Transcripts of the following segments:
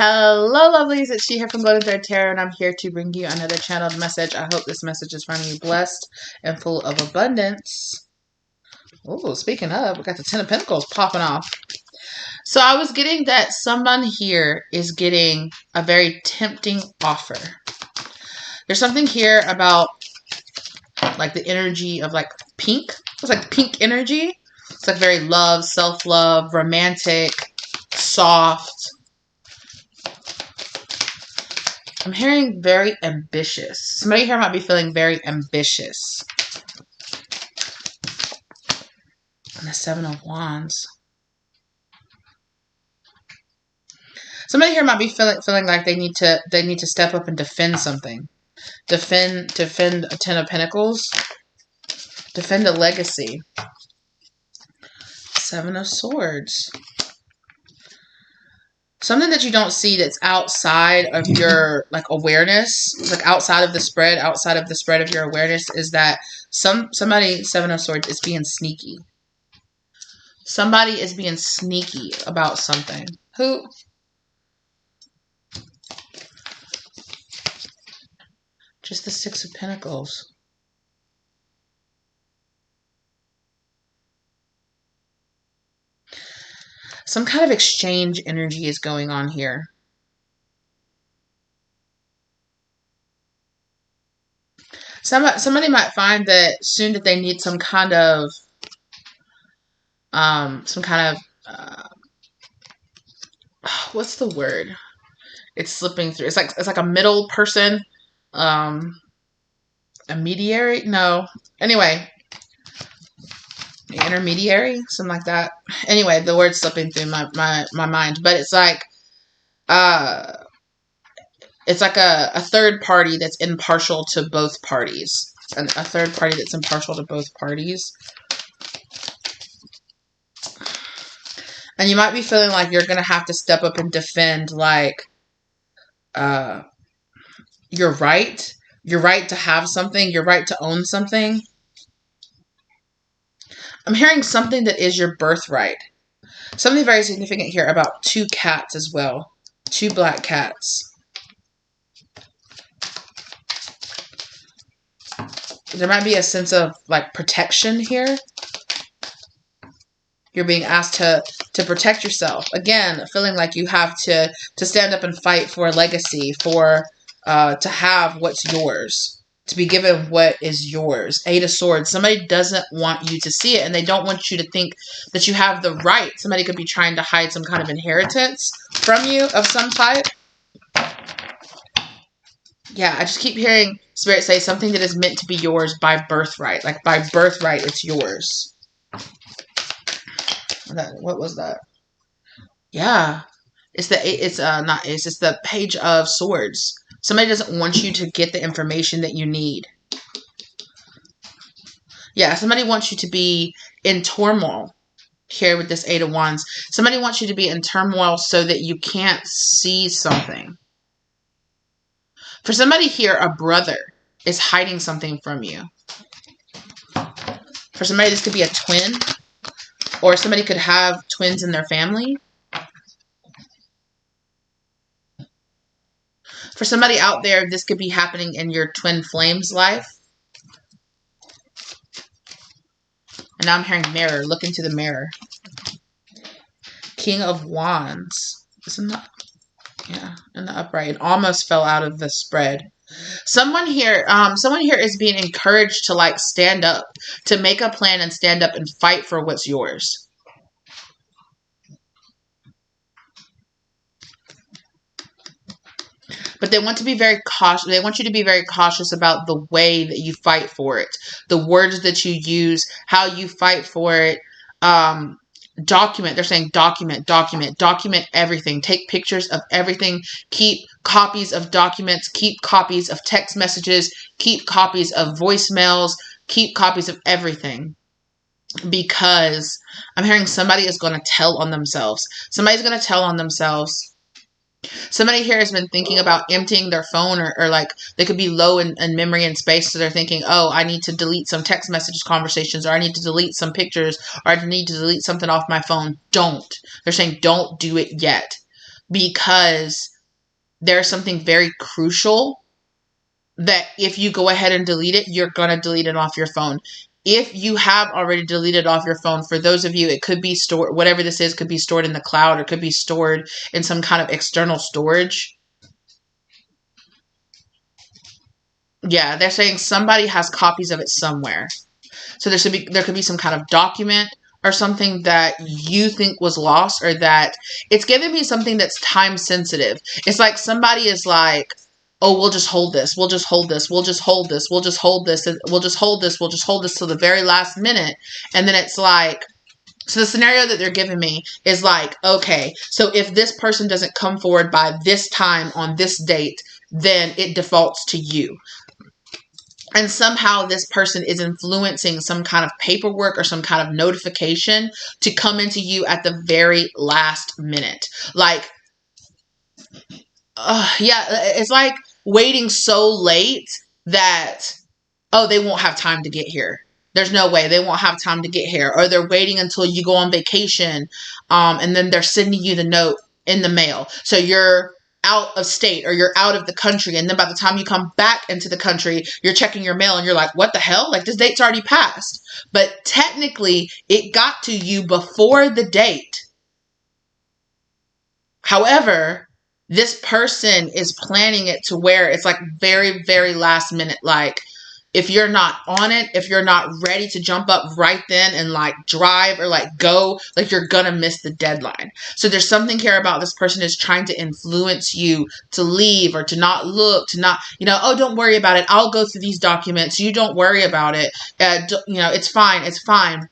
Hello, lovelies. It's she here from Golden Thread Tarot, and I'm here to bring you another channeled message. I hope this message is finding you blessed and full of abundance. Oh, speaking of, we got the Ten of Pentacles popping off. So I was getting that someone here is getting a very tempting offer. There's something here about like the energy of like pink. It's like pink energy. It's like very love, self-love, romantic, soft. I'm hearing very ambitious. Somebody here might be feeling very ambitious. And the Seven of Wands. Somebody here might be feeling like they need to step up and defend something. Defend a Ten of Pentacles. Defend a legacy. Seven of Swords. Something that you don't see that's outside of your like awareness, like outside of the spread of your awareness, is that somebody, Seven of Swords, is being sneaky. Somebody is being sneaky about something. Who? Just the Six of Pentacles. Some kind of exchange energy is going on here. Somebody might find that soon that they need some kind of what's the word? It's slipping through. It's like a middle person, a mediary. No, anyway. Intermediary, something like that. Anyway, the word's slipping through my mind, but it's like a third party that's impartial to both parties, and a third party that's impartial to both parties. And you might be feeling like you're gonna have to step up and defend like your right to have something, your right to own something. I'm hearing something that is your birthright. Something very significant here about two cats as well. Two black cats. There might be a sense of like protection here. You're being asked to protect yourself. Again, feeling like you have to stand up and fight for a legacy, for to have what's yours. To be given what is yours. Eight of Swords. Somebody doesn't want you to see it, and they don't want you to think that you have the right. Somebody could be trying to hide some kind of inheritance from you of some type. Yeah, I just keep hearing Spirit say something that is meant to be yours by birthright. Like by birthright, it's yours. What was that? Yeah. It's the Page of Swords. Somebody doesn't want you to get the information that you need. Yeah, somebody wants you to be in turmoil here with this Eight of Wands. Somebody wants you to be in turmoil so that you can't see something. For somebody here, a brother is hiding something from you. For somebody, this could be a twin, or somebody could have twins in their family. For somebody out there, this could be happening in your twin flame's life. And now I'm hearing mirror. Look into the mirror. King of Wands. Isn't that? Yeah, in the upright. It almost fell out of the spread. Someone here is being encouraged to like stand up, to make a plan and stand up and fight for what's yours. But they want to be very cautious. They want you to be very cautious about the way that you fight for it, the words that you use, how you fight for it. Document. They're saying document everything. Take pictures of everything. Keep copies of documents. Keep copies of text messages. Keep copies of voicemails. Keep copies of everything. Because I'm hearing somebody is going to tell on themselves. Somebody's going to tell on themselves. Somebody here has been thinking about emptying their phone, or like they could be low in memory and space. So they're thinking, oh, I need to delete some text messages, conversations, or I need to delete some pictures, or I need to delete something off my phone. Don't. They're saying don't do it yet. because there's something very crucial that if you go ahead and delete it, you're going to delete it off your phone. If you have already deleted off your phone, for those of you, it could be stored, whatever this is, could be stored in the cloud or could be stored in some kind of external storage. Yeah, they're saying somebody has copies of it somewhere. So there could be some kind of document or something that you think was lost, or that it's giving me something that's time sensitive. It's like somebody is like, oh, we'll just hold this. We'll just hold this. We'll just hold this. We'll just hold this. And we'll just hold this. We'll just hold this till the very last minute. And then it's like, so the scenario that they're giving me is like, okay, so if this person doesn't come forward by this time on this date, then it defaults to you. And somehow this person is influencing some kind of paperwork or some kind of notification to come into you at the very last minute. Like, yeah, it's like waiting so late that, oh, they won't have time to get here. There's no way they won't have time to get here. Or they're waiting until you go on vacation, and then they're sending you the note in the mail. So you're out of state or you're out of the country, and then by the time you come back into the country, you're checking your mail and you're like, what the hell? Like, this date's already passed. But technically, it got to you before the date. However, this person is planning it to where it's like very, very last minute. Like, if you're not on it, if you're not ready to jump up right then and like drive or like go, like you're gonna miss the deadline. So there's something here about this person is trying to influence you to leave or to not look, to not, oh, don't worry about it. I'll go through these documents. You don't worry about it. It's fine. It's fine.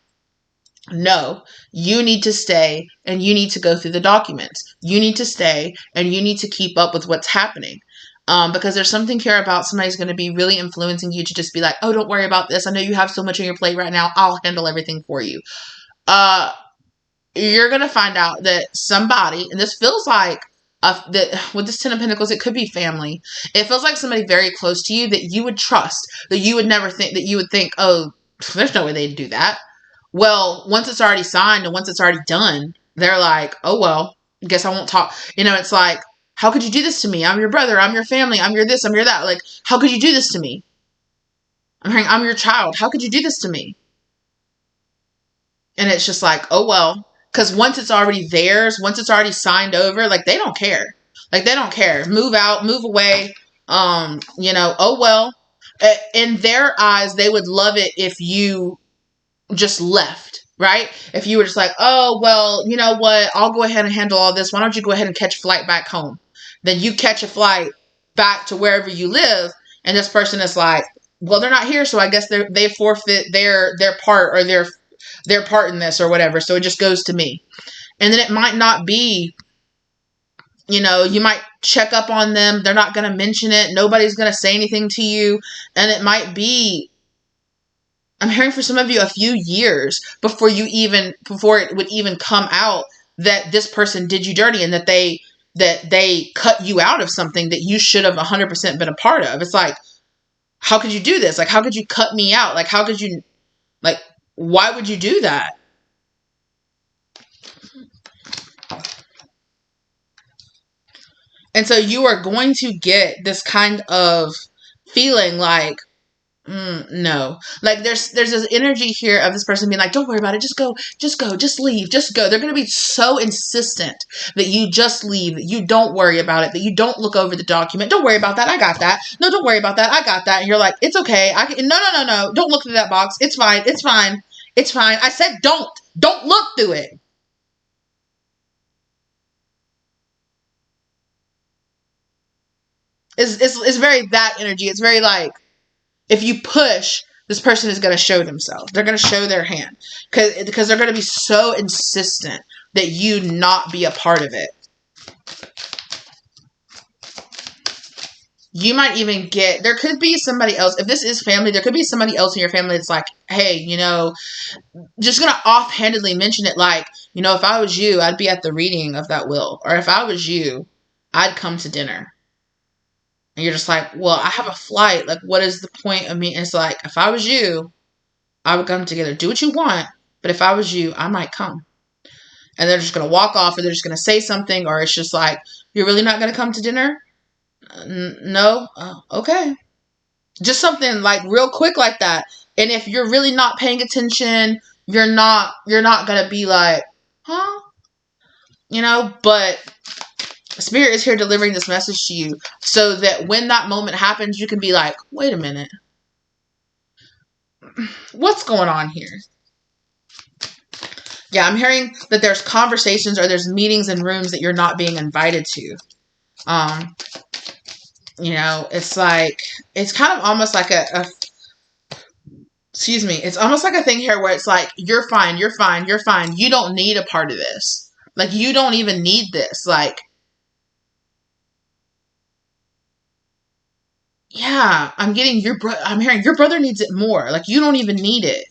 No, you need to stay and you need to go through the documents. You need to stay and you need to keep up with what's happening. Because there's something here about somebody's going to be really influencing you to just be like, oh, don't worry about this. I know you have so much on your plate right now. I'll handle everything for you. You're going to find out that somebody, and this feels like, that with this Ten of Pentacles, it could be family. It feels like somebody very close to you that you would trust, that you would never think, that you would think, oh, there's no way they'd do that. Well, once it's already signed and once it's already done, they're like, oh, well, guess I won't talk. It's like, how could you do this to me? I'm your brother. I'm your family. I'm your this. I'm your that. Like, how could you do this to me? I'm hearing, I'm your child. How could you do this to me? And it's just like, oh, well, because once it's already theirs, once it's already signed over, like, they don't care. Like, they don't care. Move out, move away. Oh, well, in their eyes, they would love it if you just left, right? If you were just like, oh, well, you know what? I'll go ahead and handle all this. Why don't you go ahead and catch a flight back home? Then you catch a flight back to wherever you live, and this person is like, well, they're not here, so I guess they forfeit their part or their part in this or whatever, so it just goes to me. And then it might not be, you might check up on them. They're not going to mention it. Nobody's going to say anything to you. And it might be, I'm hearing for some of you, a few years before it would even come out that this person did you dirty and that they cut you out of something that you should have 100% been a part of. It's like, how could you do this? Like, how could you cut me out? Like, how could you, like, why would you do that? And so you are going to get this kind of feeling like, no. Like, there's this energy here of this person being like, don't worry about it. Just go, just leave, just go. They're going to be so insistent that you just leave, that you don't worry about it, that you don't look over the document. Don't worry about that. I got that. No, don't worry about that. I got that. And you're like, it's okay. No. Don't look through that box. It's fine. It's fine. It's fine. I said, don't look through it. It's very that energy. It's very like, if you push, this person is going to show themselves. They're going to show their hand because they're going to be so insistent that you not be a part of it. You might even there could be somebody else. If this is family, there could be somebody else in your family that's like, hey, just going to offhandedly mention it like, if I was you, I'd be at the reading of that will. Or if I was you, I'd come to dinner. And you're just like, well, I have a flight. Like, what is the point of me? And it's like, if I was you, I would come together. Do what you want. But if I was you, I might come. and they're just going to walk off, or they're just going to say something, or it's just like, you're really not going to come to dinner? No? Oh, okay. Just something like real quick like that. And if you're really not paying attention, you're not going to be like, huh? But Spirit is here delivering this message to you so that when that moment happens, you can be like, wait a minute. What's going on here? Yeah, I'm hearing that there's conversations or there's meetings in rooms that you're not being invited to. It's like, it's kind of almost like excuse me, it's almost like a thing here where it's like, you're fine, you're fine, you're fine. You don't need a part of this. Like, you don't even need this. Like, yeah, I'm hearing your brother needs it more. Like, you don't even need it.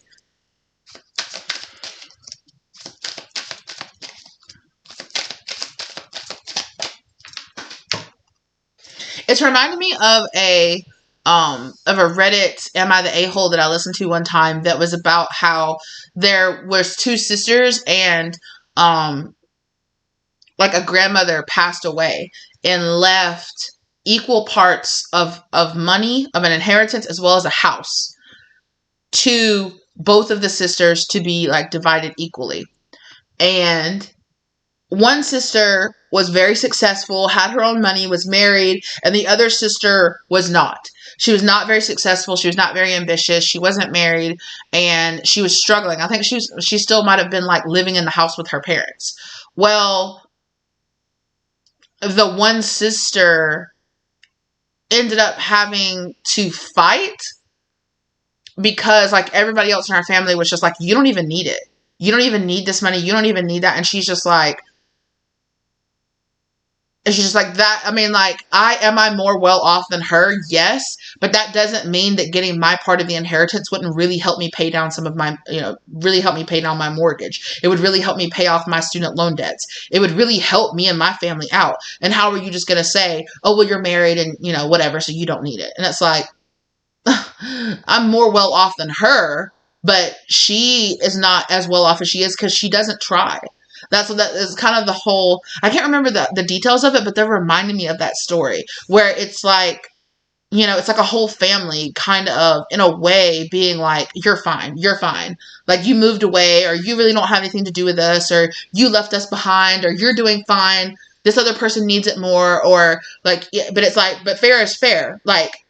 It's reminding me of a Reddit Am I the A-hole that I listened to one time that was about how there was two sisters and like a grandmother passed away and left equal parts of money, of an inheritance, as well as a house to both of the sisters to be like divided equally. And one sister was very successful, had her own money, was married, and the other sister was not. She was not very successful. She was not very ambitious. She wasn't married, and she was struggling. I think she still might have been like living in the house with her parents. Well, the one sister ended up having to fight because like everybody else in her family was just like, you don't even need it. You don't even need this money. You don't even need that. And she's just like that. I mean, like, am I more well off than her? Yes. But that doesn't mean that getting my part of the inheritance wouldn't really help me pay down some of my, really help me pay down my mortgage. It would really help me pay off my student loan debts. It would really help me and my family out. And how are you just going to say, oh, well, you're married and, whatever, so you don't need it. And it's like, I'm more well off than her, but she is not as well off as she is because she doesn't try. That is kind of the whole, I can't remember the details of it, but they're reminding me of that story where it's like, it's like a whole family kind of, in a way, being like, you're fine. You're fine. Like, you moved away, or you really don't have anything to do with us, or you left us behind, or you're doing fine. This other person needs it more, or like, yeah, but it's like, but fair is fair. Like,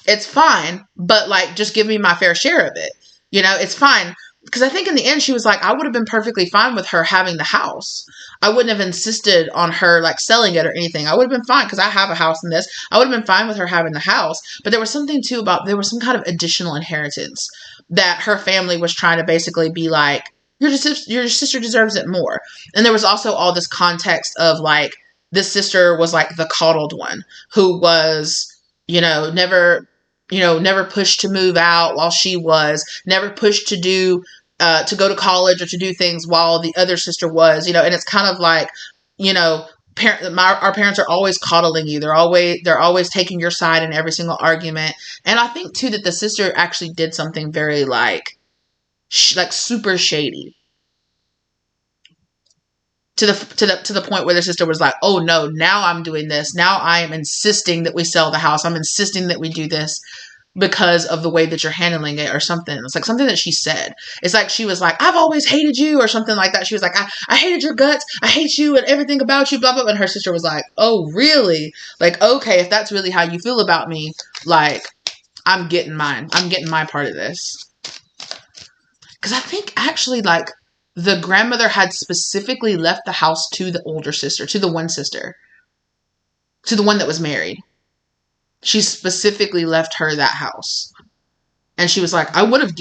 it's fine, but like, just give me my fair share of it. It's fine. Because I think in the end, she was like, I would have been perfectly fine with her having the house. I wouldn't have insisted on her like selling it or anything. I would have been fine because I have a house in this. I would have been fine with her having the house. But there was something too about, there was some kind of additional inheritance that her family was trying to basically be like, your sister deserves it more. And there was also all this context of like, this sister was like the coddled one who was, never pushed to move out while she was, never pushed to to go to college or to do things while the other sister was, and it's kind of like, our parents are always coddling you. They're always taking your side in every single argument. And I think too that the sister actually did something very like super shady. To the point where the sister was like, oh no, now I'm doing this. Now I am insisting that we sell the house. I'm insisting that we do this because of the way that you're handling it or something. It's like something that she said. It's like she was like, I've always hated you or something like that. She was like, I hated your guts. I hate you and everything about you, blah, blah. And her sister was like, oh, really? Like, okay, if that's really how you feel about me, like, I'm getting mine. I'm getting my part of this. Because I think actually, like, the grandmother had specifically left the house to the older sister, to the one sister, to the one that was married. She specifically left her that house. And she was like, I would have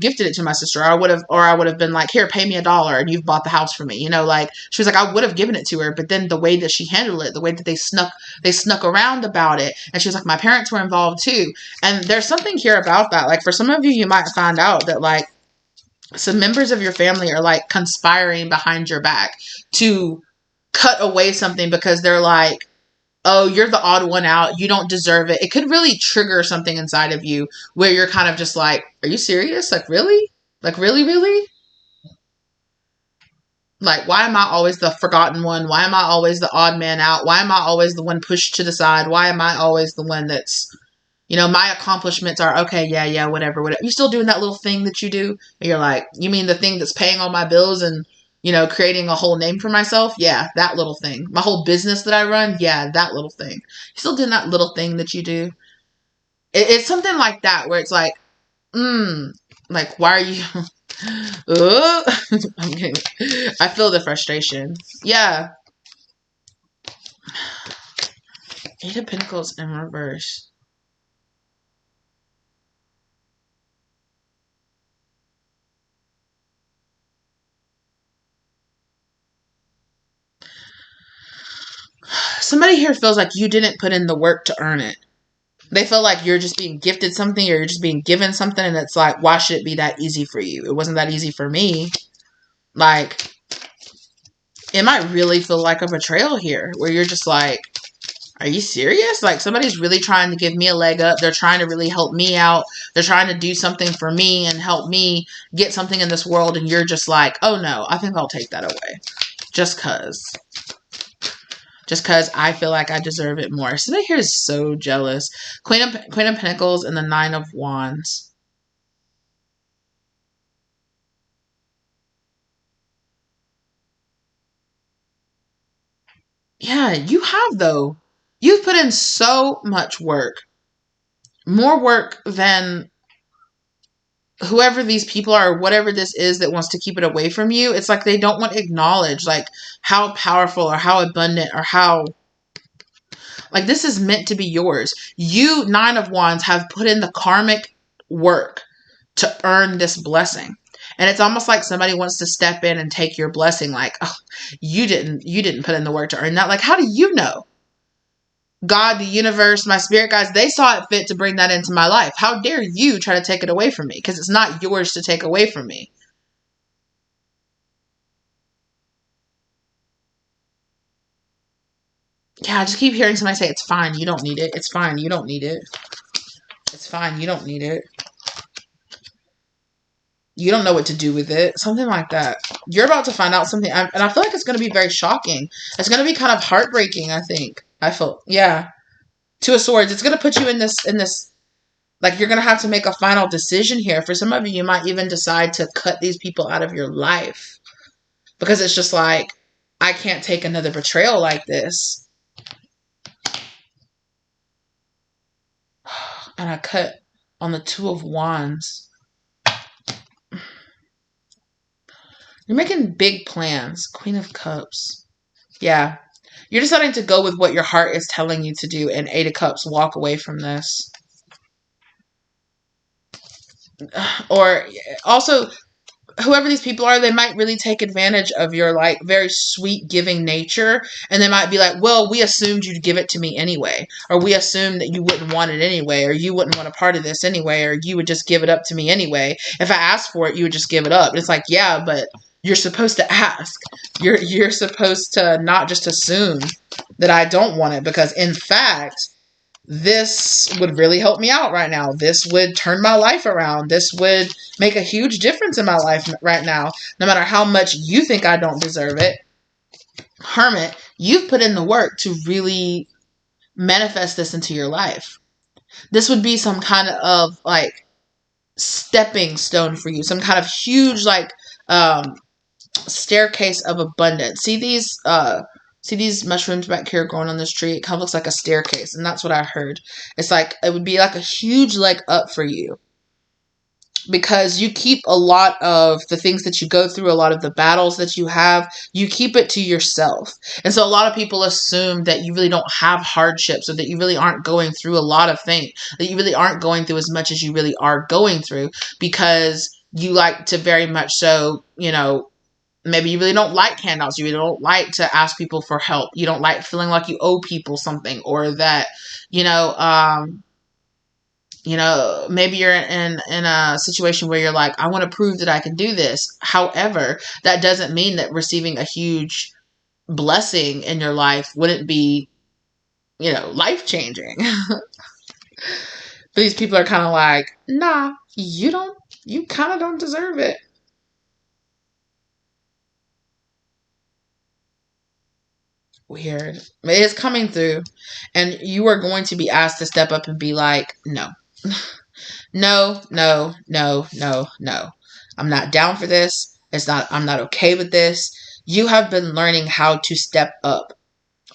gifted it to my sister. I would have been like, here, pay me $1 and you've bought the house for me. Like, she was like, I would have given it to her. But then the way that she handled it, the way that they snuck around about it. And she was like, my parents were involved too. And there's something here about that. Like, for some of you, you might find out that like some members of your family are like conspiring behind your back to cut away something because they're like, oh, you're the odd one out. You don't deserve it. It could really trigger something inside of you where you're kind of just like, are you serious? Like, really? Like, really, really? Like, why am I always the forgotten one? Why am I always the odd man out? Why am I always the one pushed to the side? Why am I always the one that's, my accomplishments are, okay, yeah, whatever. You still doing that little thing that you do? And you're like, you mean the thing that's paying all my bills and, creating a whole name for myself? Yeah, that little thing. My whole business that I run? Yeah, that little thing. You still doing that little thing that you do? It's something like that where it's like, like, why are you... I feel the frustration. Yeah. Eight of Pentacles in reverse. Somebody here feels like you didn't put in the work to earn it. They feel like you're just being gifted something or you're just being given something, and it's like, why should it be that easy for you? It wasn't that easy for me. Like, it might really feel like a betrayal here where you're just like, are you serious? Like, somebody's really trying to give me a leg up. They're trying to really help me out. They're trying to do something for me and help me get something in this world. And you're just like, oh no, I think I'll take that away. Just cause I feel like I deserve it more. Somebody here is so jealous. Queen of Pentacles and the Nine of Wands. Yeah, you have though. You've put in so much work. More work than whoever these people are, or whatever this is that wants to keep it away from you. It's like they don't want to acknowledge like how powerful or how abundant or how like this is meant to be yours. You, Nine of Wands, have put in the karmic work to earn this blessing. And it's almost like somebody wants to step in and take your blessing. Like, oh, you didn't put in the work to earn that. Like, how do you know? God, the universe, my spirit guides, they saw it fit to bring that into my life. How dare you try to take it away from me? Because it's not yours to take away from me. Yeah, I just keep hearing somebody say, it's fine, you don't need it. It's fine, you don't need it. It's fine, you don't need it. You don't know what to do with it. Something like that. You're about to find out something. And I feel like it's going to be very shocking. It's going to be kind of heartbreaking, I think. I feel, yeah. Two of Swords. It's going to put you in this, like you're going to have to make a final decision here. For some of you, you might even decide to cut these people out of your life. Because it's just like, I can't take another betrayal like this. And I cut on the Two of Wands. You're making big plans. Queen of Cups. Yeah. You're deciding to go with what your heart is telling you to do. And Eight of Cups, walk away from this. Or also, whoever these people are, they might really take advantage of your like very sweet giving nature. And they might be like, well, we assumed you'd give it to me anyway. Or we assumed that you wouldn't want it anyway. Or you wouldn't want a part of this anyway. Or you would just give it up to me anyway. If I asked for it, you would just give it up. And it's like, yeah, but you're supposed to ask. You're supposed to not just assume that I don't want it, because in fact, this would really help me out right now. This would turn my life around. This would make a huge difference in my life right now. No matter how much you think I don't deserve it. Hermit, you've put in the work to really manifest this into your life. This would be some kind of like stepping stone for you. Some kind of huge like staircase of abundance. See these mushrooms back here growing on this tree? It kind of looks like a staircase, and that's what I heard. It's like it would be like a huge leg up for you, because you keep a lot of the things that you go through, a lot of the battles that you have, you keep it to yourself. And so a lot of people assume that you really don't have hardships, or that you really aren't going through a lot of things, that you really aren't going through as much as you really are going through, because you like to very much so, maybe you really don't like handouts. You really don't like to ask people for help. You don't like feeling like you owe people something, or that, maybe you're in a situation where you're like, I want to prove that I can do this. However, that doesn't mean that receiving a huge blessing in your life wouldn't be, life changing. But these people are kind of like, nah, you kind of don't deserve it. Weird. It is coming through. And you are going to be asked to step up and be like, no. No, no, no, no, no. I'm not down for this. I'm not okay with this. You have been learning how to step up.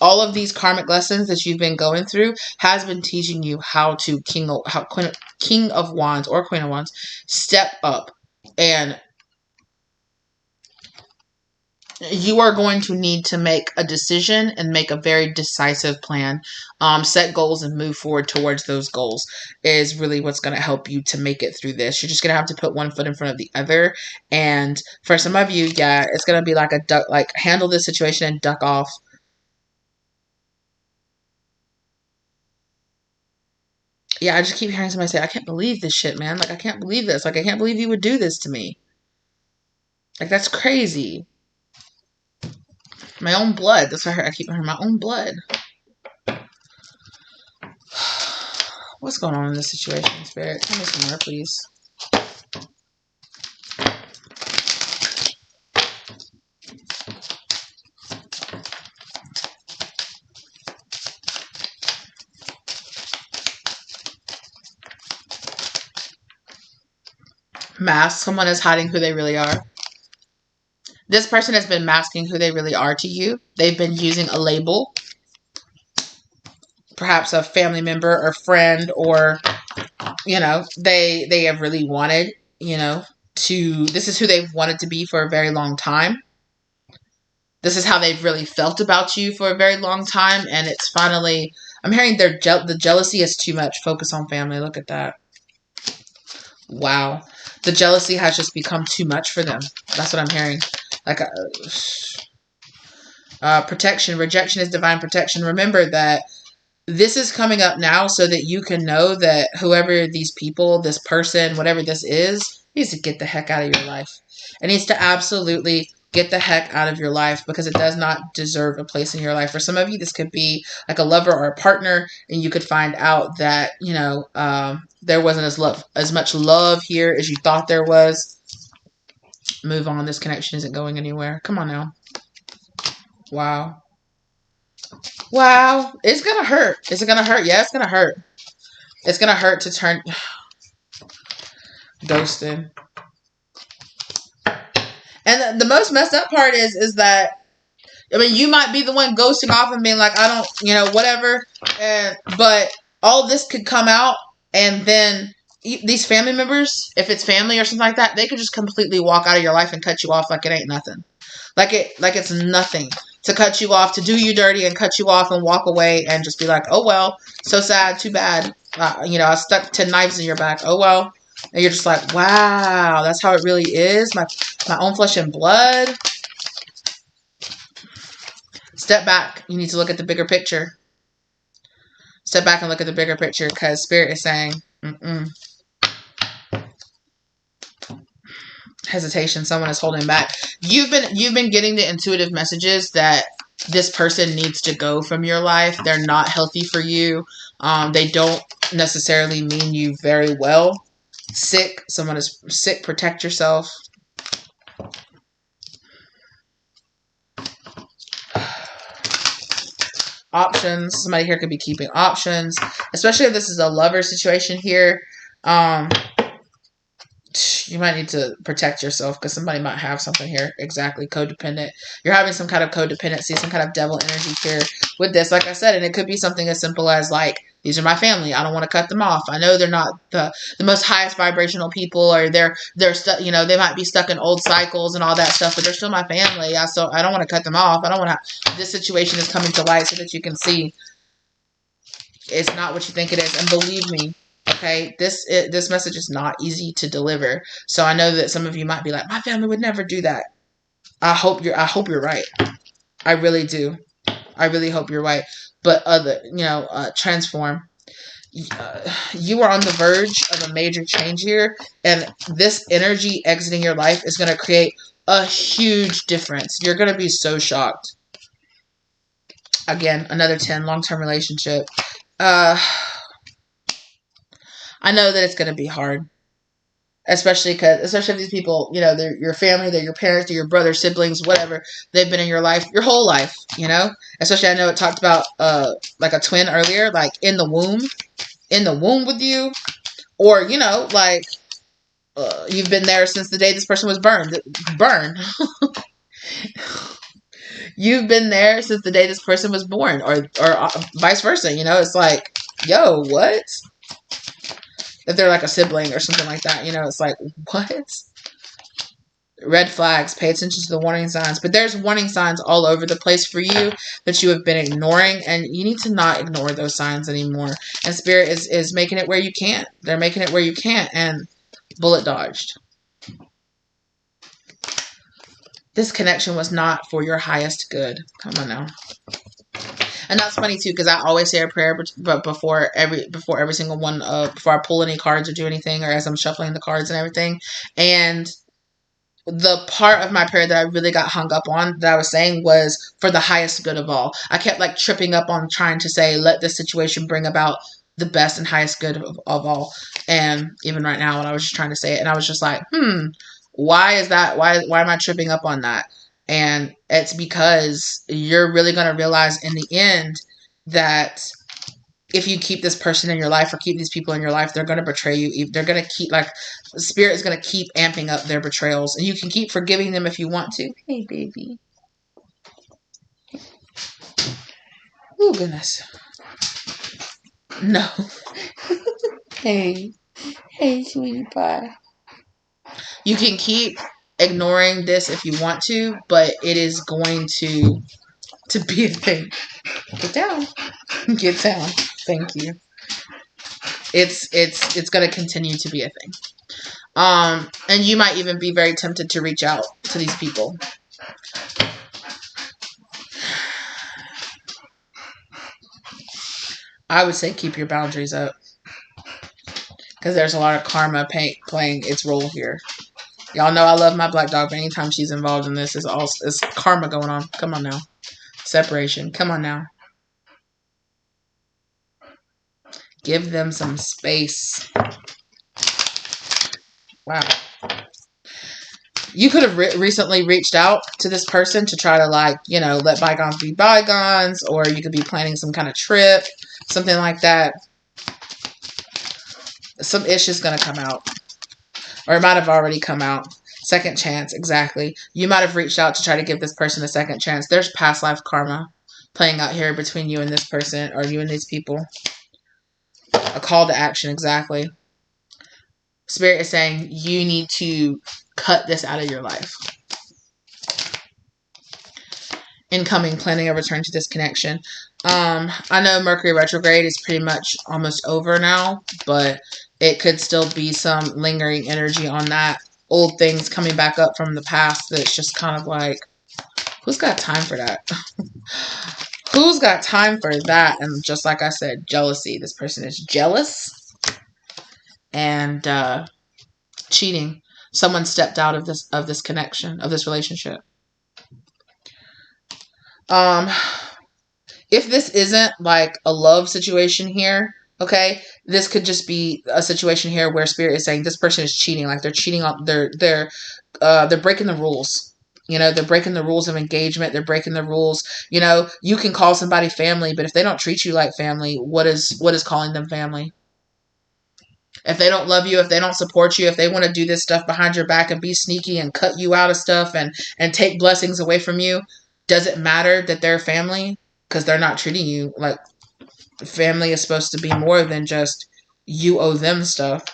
All of these karmic lessons that you've been going through has been teaching you how to King of Wands or Queen of Wands step up. And you are going to need to make a decision and make a very decisive plan. Set goals and move forward towards those goals is really what's going to help you to make it through this. You're just going to have to put one foot in front of the other. And for some of you, yeah, it's going to be like a duck, like handle this situation and duck off. Yeah, I just keep hearing somebody say, I can't believe this shit, man. Like, I can't believe this. Like, I can't believe you would do this to me. Like, that's crazy. My own blood. That's what I keep hearing. My own blood. What's going on in this situation, Spirit? Tell me some more, please. Mask. Someone is hiding who they really are. This person has been masking who they really are to you. They've been using a label. Perhaps a family member or friend, or, you know, they have really wanted, you know, this is who they've wanted to be for a very long time. This is how they've really felt about you for a very long time. And it's finally, I'm hearing the jealousy is too much. Focus on family. Look at that. Wow. The jealousy has just become too much for them. That's what I'm hearing. Like, protection. Rejection is divine protection. Remember that this is coming up now so that you can know that whoever these people, this person, whatever this is, needs to get the heck out of your life. It needs to absolutely get the heck out of your life, because it does not deserve a place in your life. For some of you, this could be like a lover or a partner, and you could find out that, you know, there wasn't as much love here as you thought there was. Move on. This connection isn't going anywhere. Come on now. Wow. Wow. It's going to hurt. Is it going to hurt? Yeah, it's going to hurt. It's going to hurt to turn... Ghosting. And the most messed up part is that, I mean, you might be the one ghosting off and being like, I don't, you know, whatever. But all this could come out, and then these family members, if it's family or something like that, they could just completely walk out of your life and cut you off like it ain't nothing. Like it's nothing to cut you off, to do you dirty and cut you off and walk away and just be like, oh, well, so sad, too bad. You know, I stuck 10 knives in your back. Oh, well. And you're just like, wow, that's how it really is. My own flesh and blood. Step back. You need to look at the bigger picture. Step back and look at the bigger picture, because Spirit is saying, hesitation. Someone is holding back. You've been getting the intuitive messages that this person needs to go from your life. They're not healthy for you. They don't necessarily mean you very well. Sick. Someone is sick. Protect yourself. Options. Somebody here could be keeping options, especially if this is a lover situation here. You might need to protect yourself, because somebody might have something here. Exactly. Codependent. You're having some kind of codependency, some kind of devil energy here with this, like I said. And it could be something as simple as, like, these are my family. I don't want to cut them off. I know they're not the most highest vibrational people, or they're stuck, you know, they might be stuck in old cycles and all that stuff, but they're still my family. So I don't want to cut them off. I don't want to, this situation is coming to light so that you can see it's not what you think it is. And believe me, okay, this message is not easy to deliver. So I know that some of you might be like, my family would never do that. I hope you're right. I really do. I really hope you're right. But transform. You are on the verge of a major change here, and this energy exiting your life is going to create a huge difference. You're going to be so shocked. Again, another 10, long-term relationship. I know that it's going to be hard. especially if these people, you know, they're your family, they're your parents, they're your brothers, siblings, whatever. They've been in your life your whole life, you know. Especially, I know it talked about like a twin earlier, like in the womb with you, or you know, like you've been there since the day this person was burned. You've been there since the day this person was born, or vice versa. You know, it's like, yo, what? If they're like a sibling or something like that, you know, it's like, what? Red flags. Pay attention to the warning signs. But there's warning signs all over the place for you that you have been ignoring, and you need to not ignore those signs anymore. And Spirit is making it where you can't. They're making it where you can't, and bullet dodged. This connection was not for your highest good. Come on now. And that's funny too, because I always say a prayer, but before every single one, before I pull any cards or do anything, or as I'm shuffling the cards and everything. And the part of my prayer that I really got hung up on, that I was saying, was for the highest good of all. I kept like tripping up on trying to say, let this situation bring about the best and highest good of all. And even right now, when I was just trying to say it, and I was just like, why is that? Why am I tripping up on that? And it's because you're really going to realize in the end that if you keep this person in your life, or keep these people in your life, they're going to betray you. They're going to keep, like, the Spirit is going to keep amping up their betrayals. And you can keep forgiving them if you want to. Hey, baby. Oh, goodness. No. Hey, sweetie pie. You can keep ignoring this if you want to, but it is going to be a thing. Get down. Get down. Thank you. It's going to continue to be a thing. And you might even be very tempted to reach out to these people. I would say keep your boundaries up, because there's a lot of karma playing its role here. Y'all know I love my black dog, but anytime she's involved in this, it's karma going on. Come on now. Separation. Come on now. Give them some space. Wow. You could have recently reached out to this person to try to, like, you know, let bygones be bygones, or you could be planning some kind of trip, something like that. Some issue's going to come out, or it might have already come out. Second chance, exactly. You might have reached out to try to give this person a second chance. There's past life karma playing out here between you and this person, or you and these people. A call to action, exactly. Spirit is saying you need to cut this out of your life. Incoming, planning a return to this connection. I know Mercury retrograde is pretty much almost over now, but it could still be some lingering energy on that. Old things coming back up from the past that's just kind of like, who's got time for that? Who's got time for that? And just like I said, jealousy. This person is jealous. And cheating. Someone stepped out of this connection, of this relationship. If this isn't like a love situation here, okay, this could just be a situation here where Spirit is saying this person is cheating. Like, they're cheating on, they're breaking the rules. You know, they're breaking the rules of engagement. They're breaking the rules. You know, you can call somebody family, but if they don't treat you like family, what is calling them family? If they don't love you, if they don't support you, if they want to do this stuff behind your back and be sneaky and cut you out of stuff and take blessings away from you, does it matter that they're family? Because they're not treating you like family. Is supposed to be more than just you owe them stuff.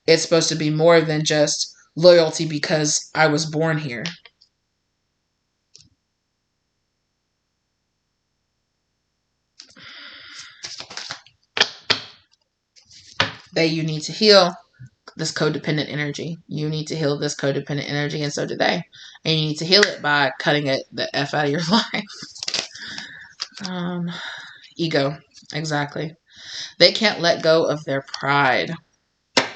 It's supposed to be more than just loyalty because I was born here. You need to heal this codependent energy. You need to heal this codependent energy, and so do they. And you need to heal it by cutting it the F out of your life. Ego. Exactly. They can't let go of their pride.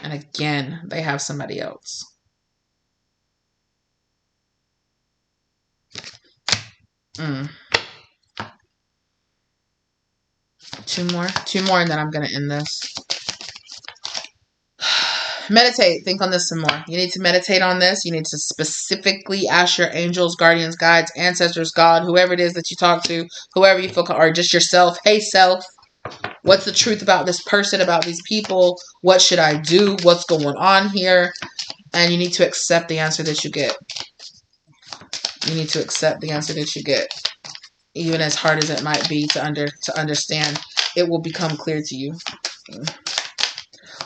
And again, they have somebody else. Two more, and then I'm going to end this. Meditate. Think on this some more. You need to meditate on this. You need to specifically ask your angels, guardians, guides, ancestors, God, whoever it is that you talk to, whoever you feel, or just yourself. Hey, self, what's the truth about this person, about these people? What should I do? What's going on here? And you need to accept the answer that you get. You need to accept the answer that you get. Even as hard as it might be to understand, it will become clear to you.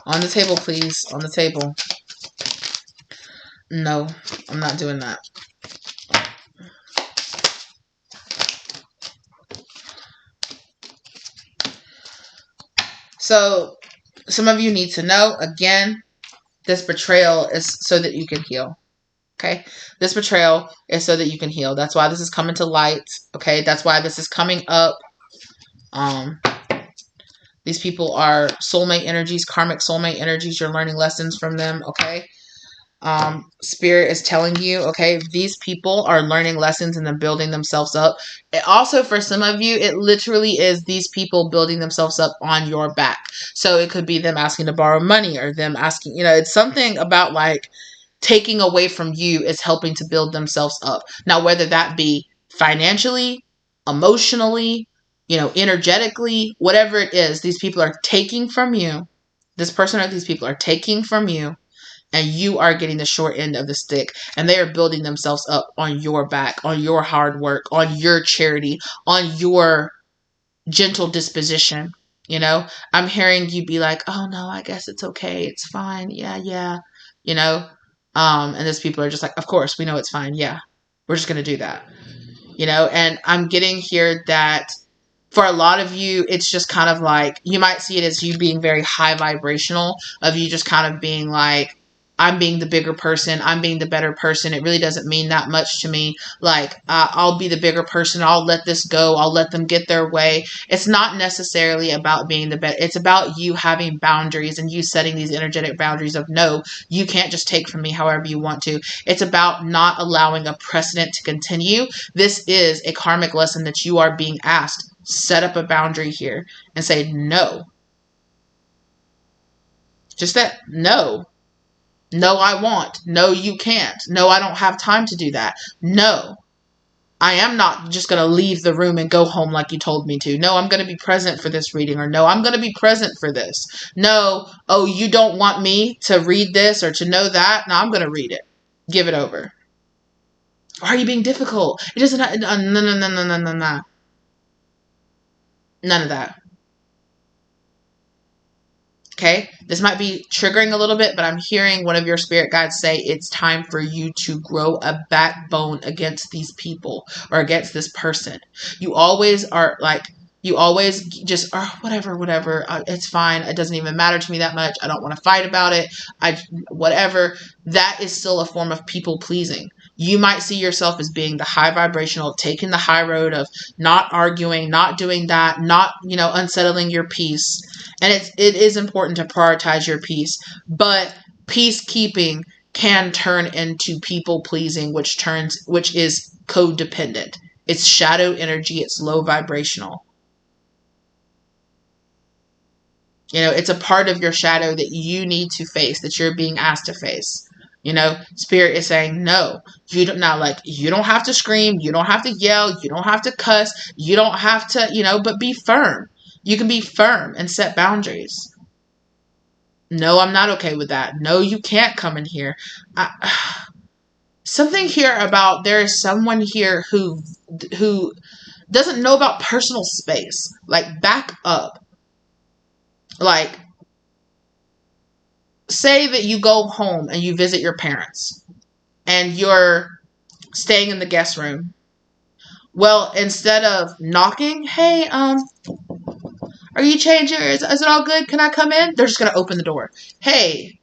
On the table, please. On the table. No, I'm not doing that. So, some of you need to know, again, this betrayal is so that you can heal. Okay? This betrayal is so that you can heal. That's why this is coming to light. Okay? That's why this is coming up. These people are soulmate energies, karmic soulmate energies. You're learning lessons from them. Okay? Spirit is telling you, okay, these people are learning lessons and then building themselves up. It also, for some of you, it literally is these people building themselves up on your back. So it could be them asking to borrow money or them asking, it's something about like taking away from you is helping to build themselves up. Now, whether that be financially, emotionally, energetically, whatever it is, these people are taking from you. This person or these people are taking from you. And you are getting the short end of the stick. And they are building themselves up on your back, on your hard work, on your charity, on your gentle disposition. I'm hearing you be like, oh no, I guess it's okay. It's fine. Yeah. And those people are just like, of course, we know it's fine. Yeah, we're just going to do that. And I'm getting here that for a lot of you, it's just kind of like, you might see it as you being very high vibrational, of you just kind of being like, I'm being the bigger person. I'm being the better person. It really doesn't mean that much to me. Like, I'll be the bigger person. I'll let this go. I'll let them get their way. It's not necessarily about being the best. It's about you having boundaries and you setting these energetic boundaries of, no, you can't just take from me however you want to. It's about not allowing a precedent to continue. This is a karmic lesson that you are being asked. Set up a boundary here and say, no. Just that, no. No, I won't. No, you can't. No, I don't have time to do that. No, I am not just going to leave the room and go home like you told me to. No, I'm going to be present for this reading. Or no, I'm going to be present for this. No, oh, you don't want me to read this or to know that? No, I'm going to read it. Give it over. Why are you being difficult? It doesn't have, no. None of that. Okay, this might be triggering a little bit, but I'm hearing one of your spirit guides say it's time for you to grow a backbone against these people or against this person. You always are like, you always just are whatever. It's fine. It doesn't even matter to me that much. I don't want to fight about it. Whatever. That is still a form of people pleasing. You might see yourself as being the high vibrational, taking the high road of not arguing, not doing that, not, unsettling your peace. And it is important to prioritize your peace, but peacekeeping can turn into people pleasing, which is codependent. It's shadow energy. It's low vibrational. It's a part of your shadow that you need to face, that you're being asked to face. Spirit is saying, no, you don't have to scream. You don't have to yell. You don't have to cuss. You don't have to, but be firm. You can be firm and set boundaries. No, I'm not okay with that. No, you can't come in here. Something here about there is someone here who doesn't know about personal space. Like, back up. Like, say that you go home and you visit your parents and you're staying in the guest room. Well, instead of knocking, hey, are you changing? Is it all good? Can I come in? They're just going to open the door. Hey,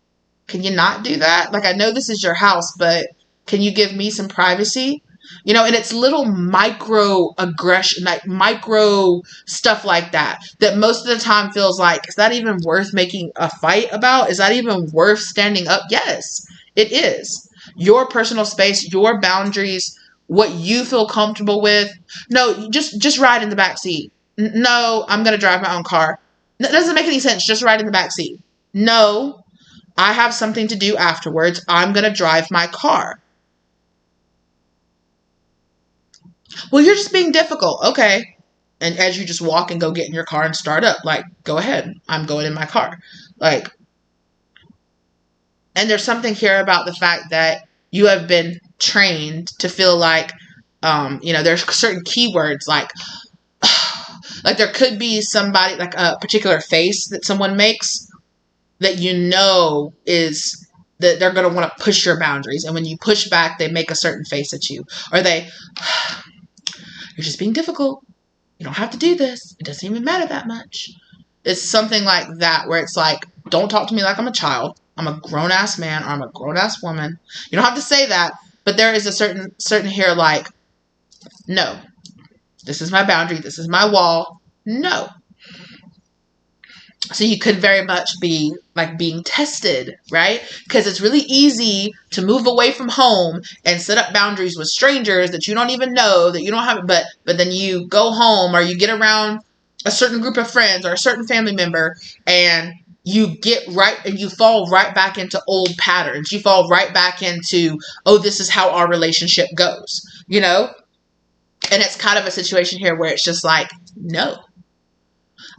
can you not do that? Like, I know this is your house, but can you give me some privacy? And it's little micro aggression, like micro stuff like that most of the time feels like, is that even worth making a fight about? Is that even worth standing up? Yes, it is. Your personal space, your boundaries, what you feel comfortable with. No, just ride in the back seat. No, I'm going to drive my own car. That doesn't make any sense. Just ride in the back seat. No. I have something to do afterwards. I'm going to drive my car. Well, you're just being difficult. Okay. And as you just walk and go get in your car and start up, like, go ahead. I'm going in my car. Like, and there's something here about the fact that you have been trained to feel like, there's certain keywords like there could be somebody, like a particular face that someone makes that is that they're going to want to push your boundaries. And when you push back, they make a certain face at you. Or you're just being difficult. You don't have to do this. It doesn't even matter that much. It's something like that where it's like, don't talk to me like I'm a child. I'm a grown-ass man or I'm a grown-ass woman. You don't have to say that, but there is a certain here like, no, this is my boundary. This is my wall. No. So you could very much be like being tested, right? Because it's really easy to move away from home and set up boundaries with strangers that you don't even know, that you don't have, but then you go home or you get around a certain group of friends or a certain family member and you fall right back into old patterns. You fall right back into, oh, this is how our relationship goes, And it's kind of a situation here where it's just like, no.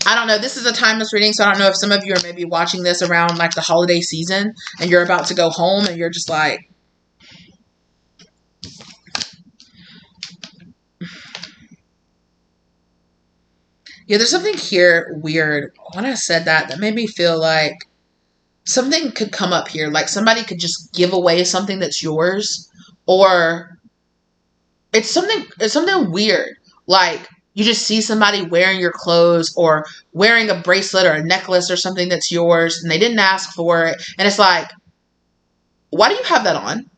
I don't know. This is a timeless reading, so I don't know if some of you are maybe watching this around like the holiday season and you're about to go home and you're just like, yeah, there's something here weird. When I said that made me feel like something could come up here. Like somebody could just give away something that's yours, or it's something weird. Like you just see somebody wearing your clothes or wearing a bracelet or a necklace or something that's yours and they didn't ask for it. And it's like, why do you have that on?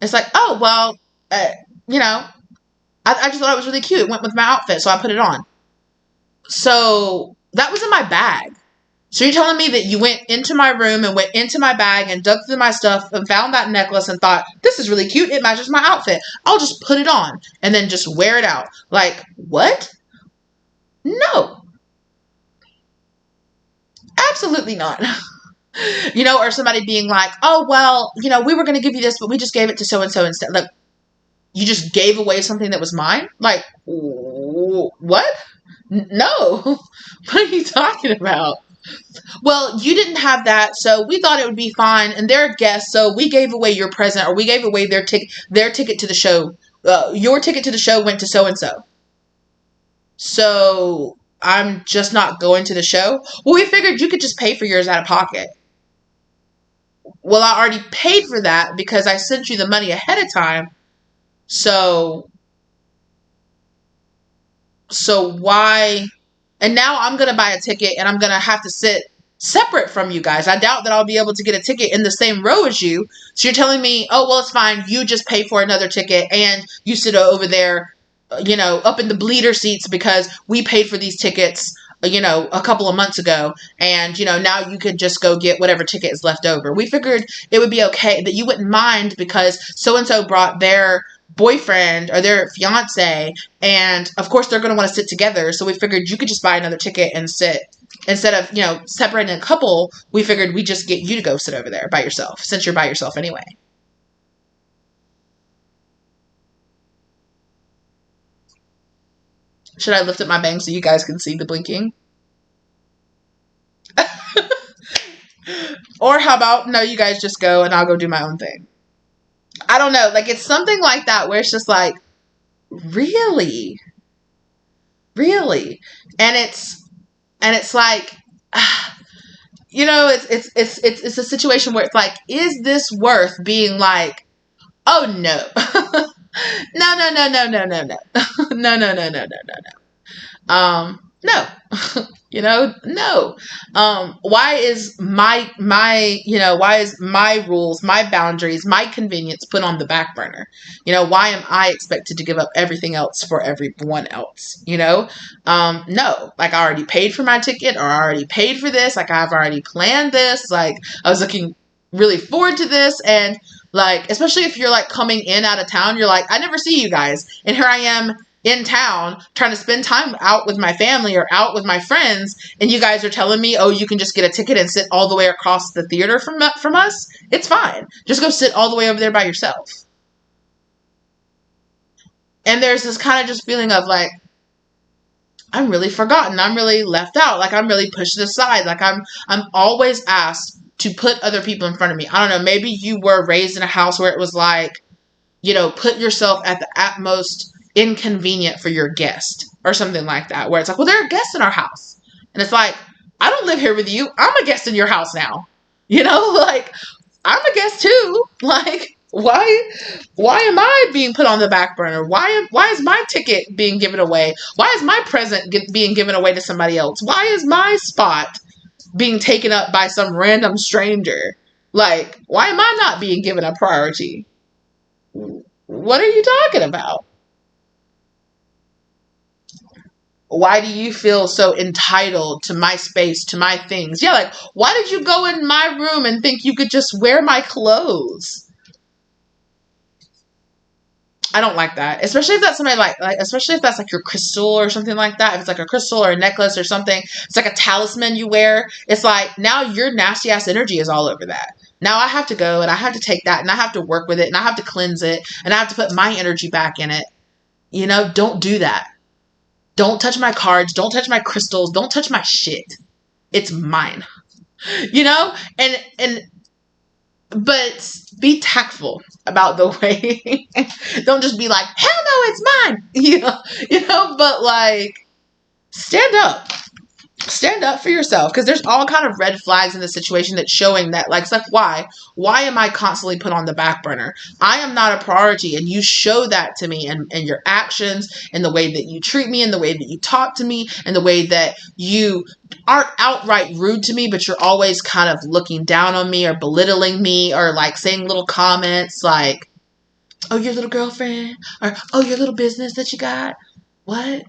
It's like, oh, well, I just thought it was really cute. It went with my outfit, so I put it on. So that was in my bag. So you're telling me that you went into my room and went into my bag and dug through my stuff and found that necklace and thought, this is really cute. It matches my outfit. I'll just put it on and then just wear it out. Like, what? No. Absolutely not. Or somebody being like, oh, well, we were going to give you this, but we just gave it to so-and-so instead. Like, you just gave away something that was mine? Like, what? No. What are you talking about? Well, you didn't have that, so we thought it would be fine, and they're guests, so we gave away your present, or we gave away their ticket to the show. Your ticket to the show went to so-and-so. So I'm just not going to the show? Well, we figured you could just pay for yours out of pocket. Well, I already paid for that because I sent you the money ahead of time. So why? And now I'm going to buy a ticket and I'm going to have to sit separate from you guys. I doubt that I'll be able to get a ticket in the same row as you. So you're telling me, oh, well, it's fine. You just pay for another ticket and you sit over there, up in the bleeder seats because we paid for these tickets, a couple of months ago. And, now you could just go get whatever ticket is left over. We figured it would be okay, that you wouldn't mind because so-and-so brought their boyfriend or their fiance, and of course they're going to want to sit together, so we figured you could just buy another ticket and sit. Instead of separating a couple, we figured we just get you to go sit over there by yourself, since you're by yourself anyway. Should I lift up my bang so you guys can see the blinking? Or how about, no, you guys just go and I'll go do my own thing. I don't know. Like, it's something like that where it's just like, really? Really? And it's like, it's a situation where it's like, is this worth being like, oh, no. No. No. No. Why is my rules, my boundaries, my convenience put on the back burner? Why am I expected to give up everything else for everyone else? No, like I already paid for my ticket, or I already paid for this. Like I've already planned this. Like I was looking really forward to this. And like, especially if you're like coming in out of town, you're like, I never see you guys. And here I am in town trying to spend time out with my family or out with my friends, and you guys are telling me, oh, you can just get a ticket and sit all the way across the theater from us? It's fine. Just go sit all the way over there by yourself. And there's this kind of just feeling of like, I'm really forgotten. I'm really left out. Like, I'm really pushed aside. Like, I'm always asked to put other people in front of me. I don't know. Maybe you were raised in a house where it was like, you know, put yourself at the utmost inconvenient for your guest or something like that, where it's like, well, there are guests in our house. And it's like, I don't live here with you. I'm a guest in your house now. You know, like, I'm a guest too. Like, why am I being put on the back burner? Why is my ticket being given away? Why is my present being given away to somebody else? Why is my spot being taken up by some random stranger? Like, why am I not being given a priority? What are you talking about? Why do you feel so entitled to my space, to my things? Yeah, like, why did you go in my room and think you could just wear my clothes? I don't like that. Especially if that's somebody especially if that's like your crystal or something like that. If it's like a crystal or a necklace or something, it's like a talisman you wear. It's like, now your nasty ass energy is all over that. Now I have to go and I have to take that and I have to work with it and I have to cleanse it and I have to put my energy back in it. You know, don't do that. Don't touch my cards. Don't touch my crystals. Don't touch my shit. It's mine. You know? But be tactful about the way. Don't just be like, hell no, it's mine. You know, but like, stand up. Stand up for yourself, because there's all kind of red flags in the situation that's showing that, like, it's like, why am I constantly put on the back burner? I am not a priority, and you show that to me and your actions and the way that you treat me and the way that you talk to me and the way that you aren't outright rude to me, but you're always kind of looking down on me or belittling me or like saying little comments like, oh, your little girlfriend, or oh, your little business that you got. What?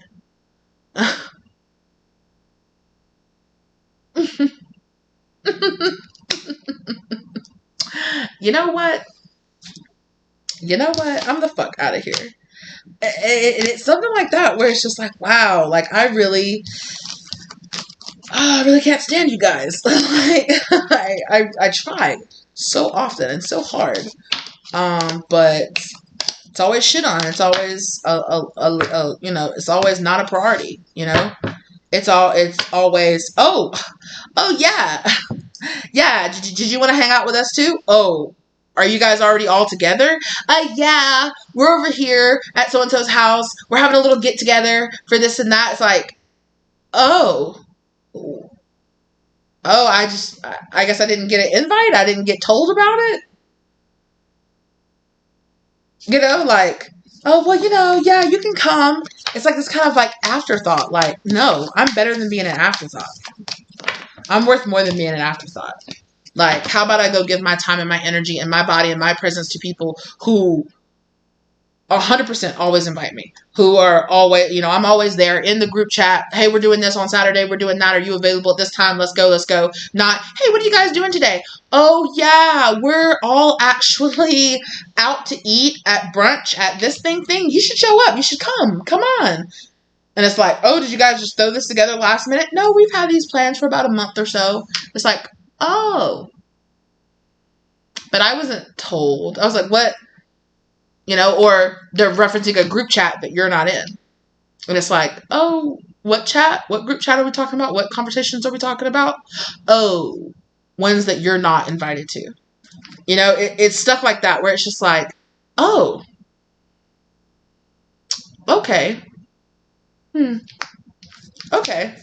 You know what? I'm the fuck out of here. And it's something like that where it's just like, wow, like I really can't stand you guys. Like, I try so often and so hard, but it's always shit on. It's always you know, it's always not a priority. You know, it's always oh yeah. Yeah, did you want to hang out with us too? Oh, are you guys already all together? Yeah, we're over here at so-and-so's house. We're having a little get together for this and that. It's like, oh, I guess I didn't get an invite. I didn't get told about it. You know, like, oh, well, you know, yeah, you can come. It's like this kind of like afterthought. Like, no, I'm better than being an afterthought. I'm worth more than being an afterthought. Like, how about I go give my time and my energy and my body and my presence to people who 100% always invite me, who are always, you know, I'm always there in the group chat. Hey, we're doing this on Saturday. We're doing that. Are you available at this time? Let's go. Not, hey, what are you guys doing today? Oh, yeah, we're all actually out to eat at brunch at this thing. You should show up. You should come. Come on. And it's like, oh, did you guys just throw this together last minute? No, we've had these plans for about a month or so. It's like, oh. But I wasn't told. I was like, what? You know, or they're referencing a group chat that you're not in. And it's like, oh, what chat? What group chat are we talking about? What conversations are we talking about? Oh, ones that you're not invited to. You know, it's stuff like that where it's just like, oh, okay. Okay.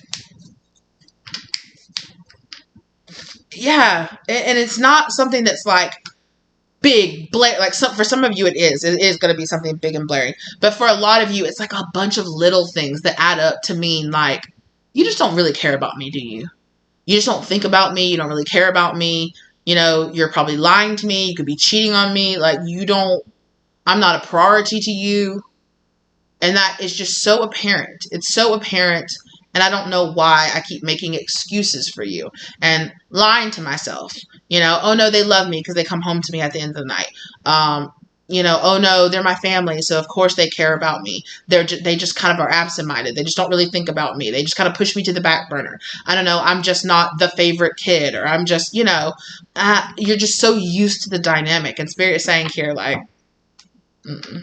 Yeah. And it's not something that's like big, like for some of you it is going to be something big and blaring. But for a lot of you, it's like a bunch of little things that add up to mean like, you just don't really care about me, do you? You just don't think about me. You don't really care about me. You know, you're probably lying to me. You could be cheating on me. Like, I'm not a priority to you. And that is just so apparent. It's so apparent. And I don't know why I keep making excuses for you and lying to myself. You know, oh no, they love me because they come home to me at the end of the night. oh no, they're my family, so of course they care about me. They just kind of are absent-minded. They just don't really think about me. They just kind of push me to the back burner. I don't know. I'm just not the favorite kid, or I'm just, you're just so used to the dynamic. And Spirit is saying here, like, mm-mm.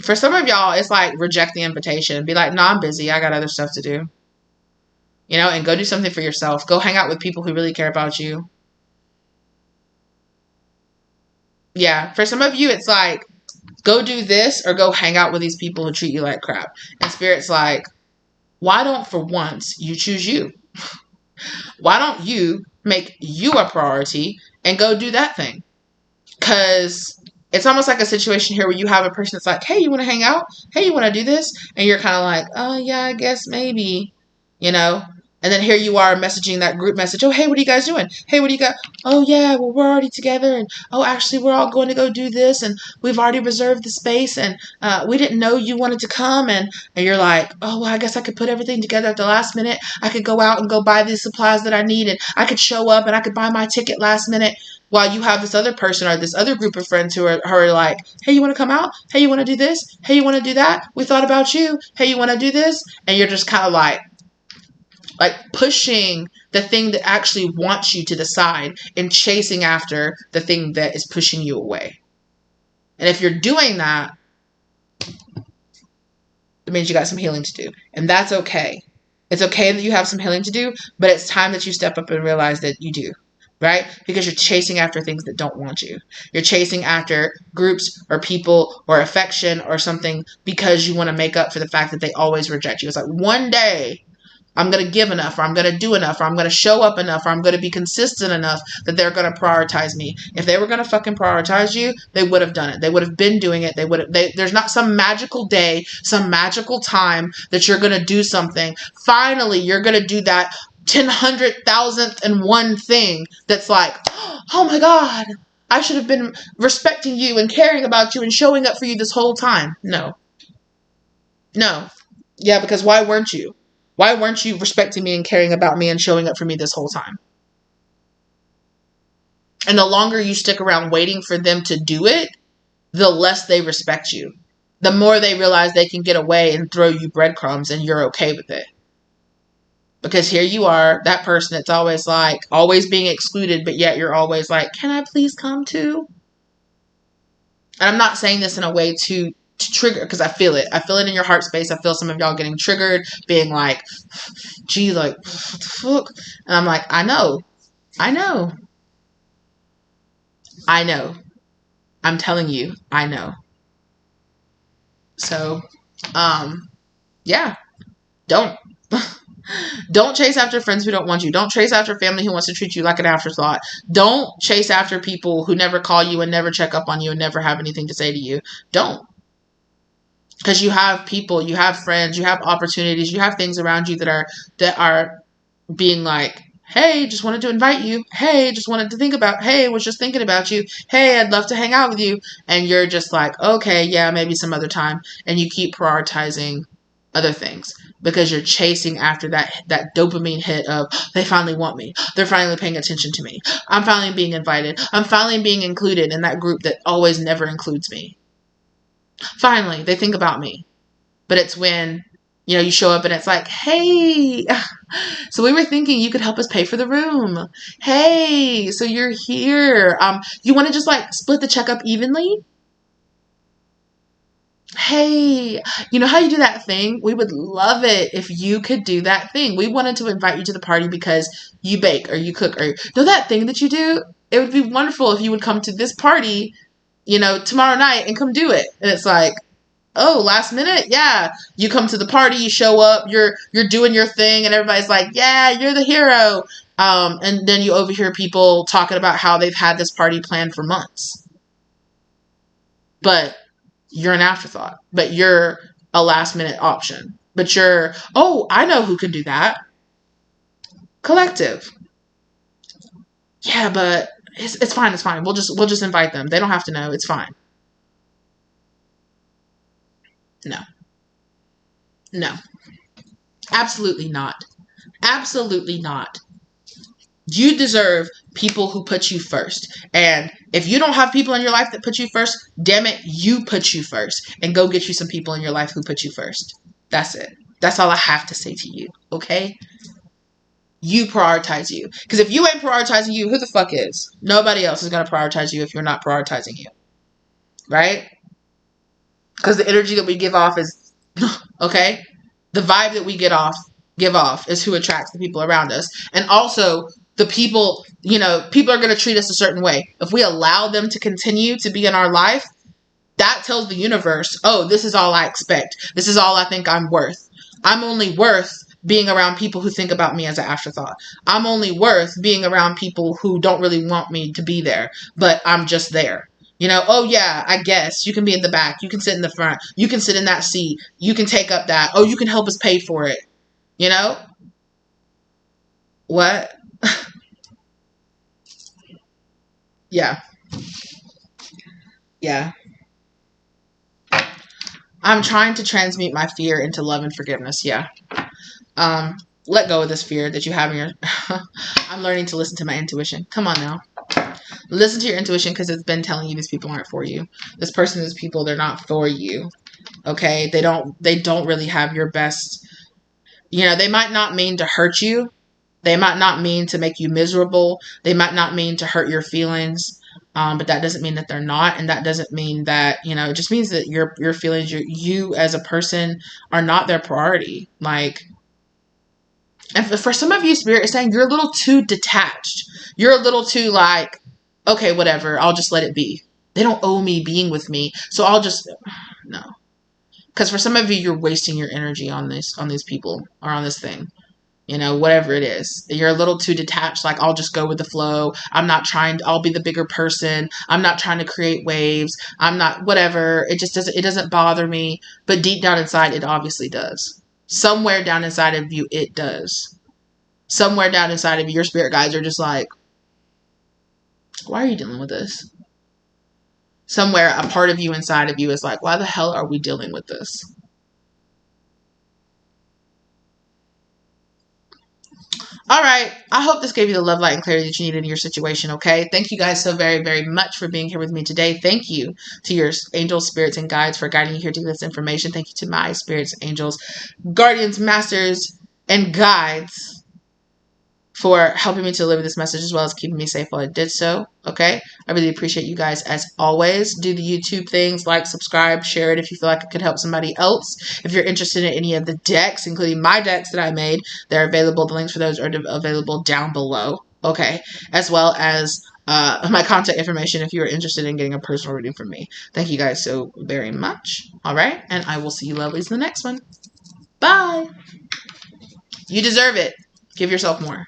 For some of y'all, it's like reject the invitation. Be like, no, I'm busy. I got other stuff to do. And go do something for yourself. Go hang out with people who really care about you. Yeah, for some of you, it's like, go do this or go hang out with these people who treat you like crap. And Spirit's like, why don't for once you choose you? Why don't you make you a priority and go do that thing? Because it's almost like a situation here where you have a person that's like, hey, you want to hang out? Hey, you want to do this? And you're kind of like, oh, yeah, I guess maybe, And then here you are messaging that group message. Oh, hey, what are you guys doing? Hey, what do you got? Oh, yeah, well, we're already together. And, oh, actually, we're all going to go do this. And we've already reserved the space. And we didn't know you wanted to come. And you're like, oh, well, I guess I could put everything together at the last minute. I could go out and go buy these supplies that I need. And I could show up and I could buy my ticket last minute. While you have this other person or this other group of friends who are like, hey, you want to come out? Hey, you want to do this? Hey, you want to do that? We thought about you. Hey, you want to do this? And you're just kind of like pushing the thing that actually wants you to the side and chasing after the thing that is pushing you away. And if you're doing that, it means you got some healing to do. And that's okay. It's okay that you have some healing to do, but it's time that you step up and realize that you do. Right? Because you're chasing after things that don't want you. You're chasing after groups or people or affection or something because you want to make up for the fact that they always reject you. It's like, one day I'm going to give enough, or I'm going to do enough, or I'm going to show up enough, or I'm going to be consistent enough that they're going to prioritize me. If they were going to fucking prioritize you, they would have done it. They would have been doing it. There's not some magical day, some magical time that you're going to do something. Finally, you're going to do that 100,000th thing that's like, oh my God, I should have been respecting you and caring about you and showing up for you this whole time. No. Yeah, because why weren't you? Why weren't you respecting me and caring about me and showing up for me this whole time? And the longer you stick around waiting for them to do it, the less they respect you. The more they realize they can get away and throw you breadcrumbs and you're okay with it. Because here you are, that person that's always like, always being excluded, but yet you're always like, can I please come too? And I'm not saying this in a way to trigger, because I feel it. I feel it in your heart space. I feel some of y'all getting triggered, being like, gee, like, what the fuck? And I'm like, I know. I'm telling you, I know. So, yeah, don't. Don't chase after friends who don't want you. Don't chase after family who wants to treat you like an afterthought. Don't chase after people who never call you and never check up on you and never have anything to say to you. Don't. Because you have people, you have friends, you have opportunities, you have things around you that are being like, hey, just wanted to invite you. Hey, just wanted to think about, hey, was just thinking about you. Hey, I'd love to hang out with you. And you're just like, okay, yeah, maybe some other time. And you keep prioritizing other things because you're chasing after that dopamine hit of, they finally want me. They're finally paying attention to me. I'm finally being invited. I'm finally being included in that group that always never includes me. Finally, they think about me. But it's when, you show up and it's like, hey, so we were thinking you could help us pay for the room. Hey, so you're here. You want to just like split the check up evenly? Hey, you know how you do that thing? We would love it if you could do that thing. We wanted to invite you to the party because you bake or you cook or that thing that you do. It would be wonderful if you would come to this party, tomorrow night and come do it. And it's like, oh, last minute? Yeah. You come to the party, you show up, you're doing your thing and everybody's like, yeah, you're the hero. And then you overhear people talking about how they've had this party planned for months. But you're an afterthought, but you're a last minute option, but I know who can do that. Collective. Yeah, but it's fine. It's fine. We'll just invite them. They don't have to know. It's fine. No, absolutely not. Absolutely not. You deserve people who put you first. And if you don't have people in your life that put you first, damn it, you put you first. And go get you some people in your life who put you first. That's it. That's all I have to say to you, okay? You prioritize you. Because if you ain't prioritizing you, who the fuck is? Nobody else is going to prioritize you if you're not prioritizing you. Right? Because the energy that we give off is, okay? The vibe that we give off is who attracts the people around us. And also, the people, people are going to treat us a certain way. If we allow them to continue to be in our life, that tells the universe, oh, this is all I expect. This is all I think I'm worth. I'm only worth being around people who think about me as an afterthought. I'm only worth being around people who don't really want me to be there, but I'm just there. Oh yeah, I guess you can be in the back. You can sit in the front. You can sit in that seat. You can take up that. Oh, you can help us pay for it. What? Yeah. Yeah. I'm trying to transmute my fear into love and forgiveness. Yeah. Let go of this fear that you have in your... I'm learning to listen to my intuition. Come on now. Listen to your intuition, because it's been telling you these people aren't for you. This person, these people, they're not for you. Okay? They don't really have your best... they might not mean to hurt you. They might not mean to make you miserable. They might not mean to hurt your feelings. But that doesn't mean that they're not. And that doesn't mean that, it just means that your feelings, you as a person are not their priority. And for some of you, Spirit is saying you're a little too detached. You're a little too okay, whatever. I'll just let it be. They don't owe me being with me. So I'll just, no. Because for some of you, you're wasting your energy on these people or on this thing. Whatever it is. You're a little too detached. I'll just go with the flow. I'll be the bigger person. I'm not trying to create waves. I'm not, whatever. It doesn't bother me. But deep down inside, it obviously does. Somewhere down inside of you, it does. Somewhere down inside of you, your spirit guides are just like, why are you dealing with this? Somewhere, a part of you inside of you is like, why the hell are we dealing with this? All right. I hope this gave you the love, light, and clarity that you needed in your situation, okay? Thank you guys so very, very much for being here with me today. Thank you to your angels, spirits, and guides for guiding you here to this information. Thank you to my spirits, angels, guardians, masters, and guides for helping me to deliver this message, as well as keeping me safe while I did so, okay? I really appreciate you guys as always. Do the YouTube things, like, subscribe, share it if you feel like it could help somebody else. If you're interested in any of the decks, including my decks that I made, they're available. The links for those are available down below, okay? As well as my contact information if you're interested in getting a personal reading from me. Thank you guys so very much, all right? And I will see you lovelies in the next one. Bye! You deserve it. Give yourself more.